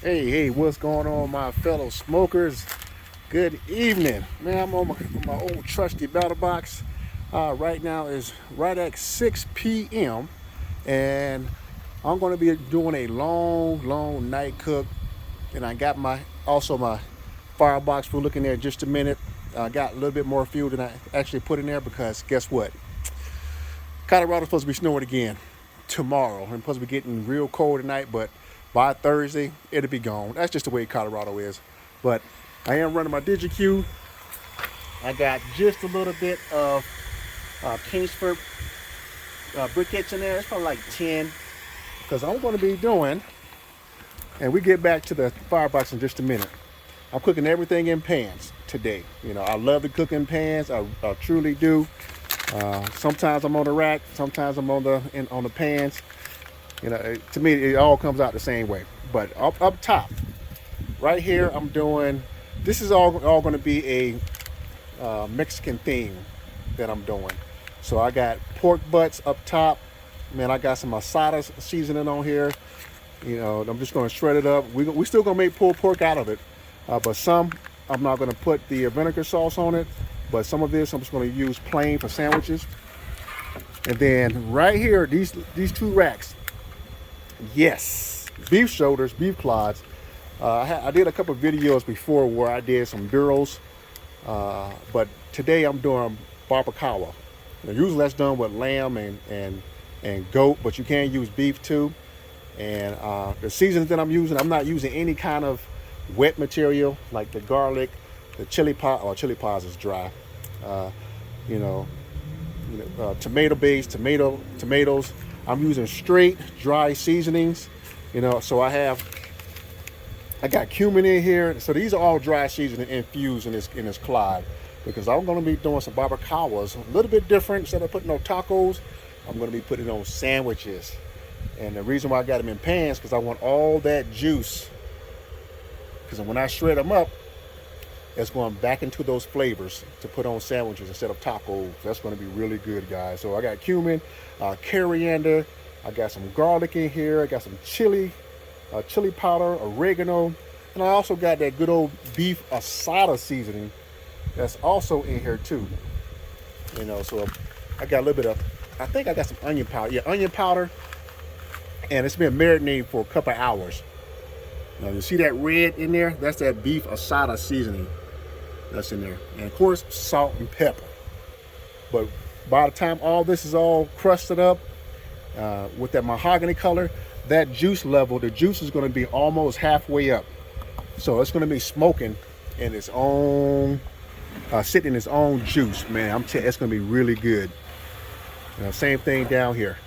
Hey, what's going on, my fellow smokers? Good evening. Man, I'm on my old trusty battle box. Right now is right at 6 p.m. and I'm going to be doing a long night cook. And I got my firebox. We'll look in there in just a minute. I got a little bit more fuel than I actually put in there because guess what? Colorado's supposed to be snowing again tomorrow. And supposed to be getting real cold tonight, but by Thursday, it'll be gone. That's just the way Colorado is. But I am running my DigiQ. I got just a little bit of Kingsford briquettes in there. It's probably like 10. Because I'm going to be doing, and we get back to the firebox in just a minute. I'm cooking everything in pans today. You know, I love to cook in pans. I truly do. Sometimes I'm on the rack. Sometimes I'm on the pans. You know, to me, it all comes out the same way. But up top, right here, I'm doing. This is all going to be a Mexican theme that I'm doing. So I got pork butts up top. Man, I got some asada seasoning on here. You know, I'm just going to shred it up. We still going to make pulled pork out of it, but some I'm not going to put the vinegar sauce on it. But some of this I'm just going to use plain for sandwiches. And then right here, these two racks. Yes, beef shoulders, beef clods. I did a couple of videos before where I did some gyros, but today I'm doing barbacoa. Now, usually that's done with lamb and goat, but you can use beef too. And the seasonings that I'm not using any kind of wet material like the garlic, the chili pot, or chili pods is dry. You know, tomato base, tomatoes. I'm using straight dry seasonings, you know. So I got cumin in here. So these are all dry seasoning infused in this clod because I'm going to be doing some barbacoas, a little bit different. Instead of putting on tacos, I'm going to be putting it on sandwiches. And the reason why I got them in pans because I want all that juice. Because when I shred them up, it's going back into those flavors to put on sandwiches instead of tacos. That's going to be really good, guys. So I got cumin, coriander. I got some garlic in here. I got some chili powder, oregano. And I also got that good old beef asada seasoning that's also in here too. You know, so I got a little bit of, I think I got some onion powder. Yeah, onion powder. And it's been marinated for a couple hours. Now you see that red in there? That's that beef asada seasoning that's in there. And of course, salt and pepper. But by the time all this is all crusted up with that mahogany color, that juice level, the juice is going to be almost halfway up. So it's going to be smoking in its own, sitting in its own juice, man. I'm telling you, it's going to be really good. Same thing down here.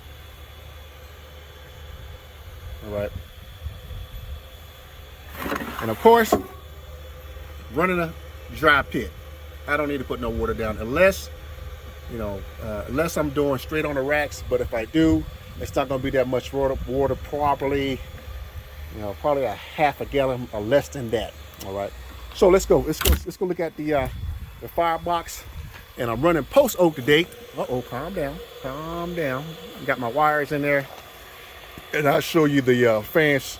All right. And of course, running a dry pit. I don't need to put no water down unless I'm doing straight on the racks. But if I do, it's not going to be that much water. Probably a half a gallon or less than that. All right. So let's go look at the firebox. And I'm running post oak today. Calm down. Got my wires in there. And I'll show you the fans,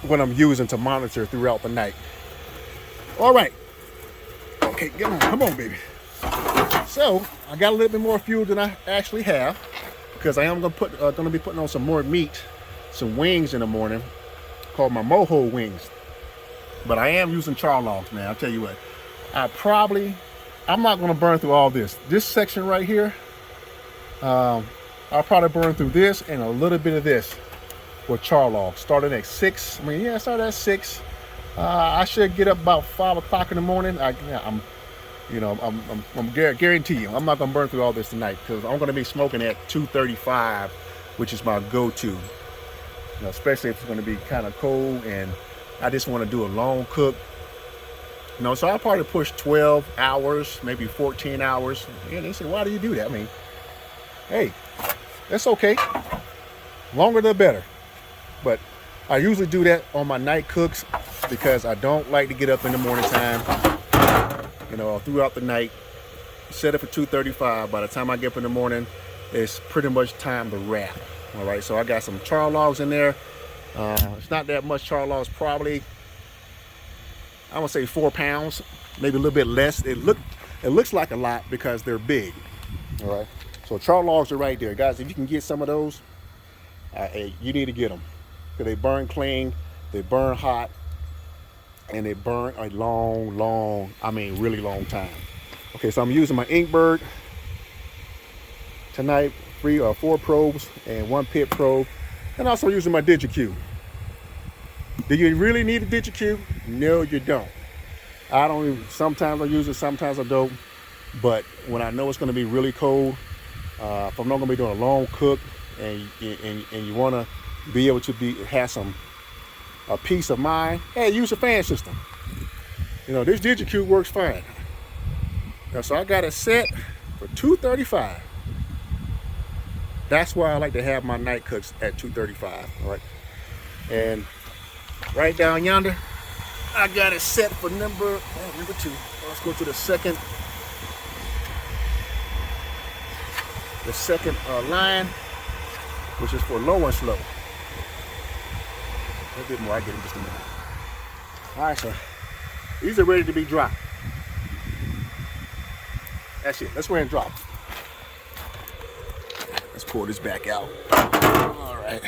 what I'm using to monitor throughout the night. All right. Okay, come on, baby. So I got a little bit more fuel than I actually have because I am gonna be putting on some more meat, some wings in the morning, called my mojo wings. But I am using char logs, man. I'll tell you what. I'm not gonna burn through all this. This section right here, I'll probably burn through this and a little bit of this with char logs. Starting at 6. I started at 6. I should get up about 5 o'clock in the morning. I'm guarantee you, I'm not gonna burn through all this tonight because I'm gonna be smoking at 235, which is my go-to. Especially if it's gonna be kind of cold and I just want to do a long cook. So I'll probably push 12 hours, maybe 14 hours. Yeah, they say, why do you do that? I mean, hey, that's okay. Longer the better. But I usually do that on my night cooks because I don't like to get up in the morning time, throughout the night. Set it for 2:35. By the time I get up in the morning, it's pretty much time to wrap. All right, so I got some char logs in there. It's not that much char logs, probably, I would say 4 pounds, maybe a little bit less. It looks like a lot because they're big. All right. So char logs are right there, guys. If you can get some of those, you need to get them because they burn clean, they burn hot, and they burn a long, I mean really long time. Okay, so I'm using my Inkbird tonight, 3 or 4 probes and 1 pit probe, and also using my DigiQ. Do you really need a DigiQ? No, you don't. I don't even, sometimes I use it, sometimes I don't. But when I know it's going to be really cold, if I'm not going to be doing a long cook, and you want to be able to have a peace of mind, hey, use a fan system. You know, this DigiQ works fine. Now, so I got it set for 235. That's why I like to have my night cooks at 235. All right, and right down yonder, I got it set for number 2. Let's go to the second line, which is for low and slow. A little bit more, I get in just a minute. All right, so these are ready to be dropped. That's it. Let's go ahead and drop. Let's pull this back out. All right.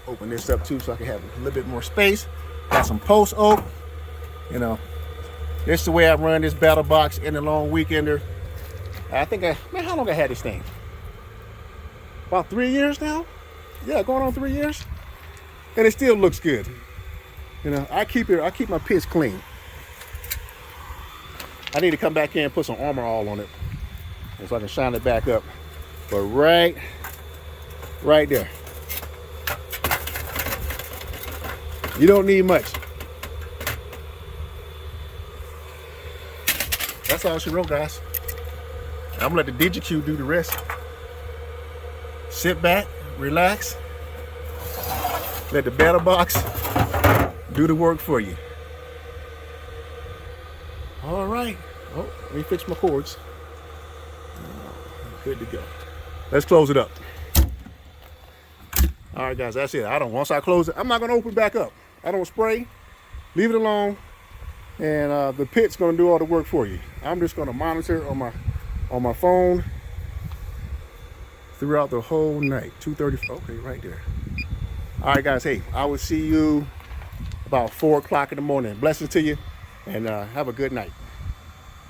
Open this up too so I can have a little bit more space. Got some post oak. You know, this is the way I run this battle box in the long weekender. I think man, how long I had this thing? About 3 years now? Yeah, going on 3 years. And it still looks good. You know, I keep my pits clean. I need to come back in and put some Armor All on it so I can shine it back up. But right there. You don't need much. That's all she wrote, guys. I'm gonna let the DigiQ do the rest. Sit back, relax. Let the battle box do the work for you. All right. Oh, let me fix my cords. Good to go. Let's close it up. All right, guys, that's it. Once I close it, I'm not gonna open back up. I don't spray. Leave it alone, and the pit's gonna do all the work for you. I'm just gonna monitor on my phone throughout the whole night. 2:30. Okay, right there. All right, guys. Hey, I will see you about 4 o'clock in the morning. Blessings to you, and have a good night.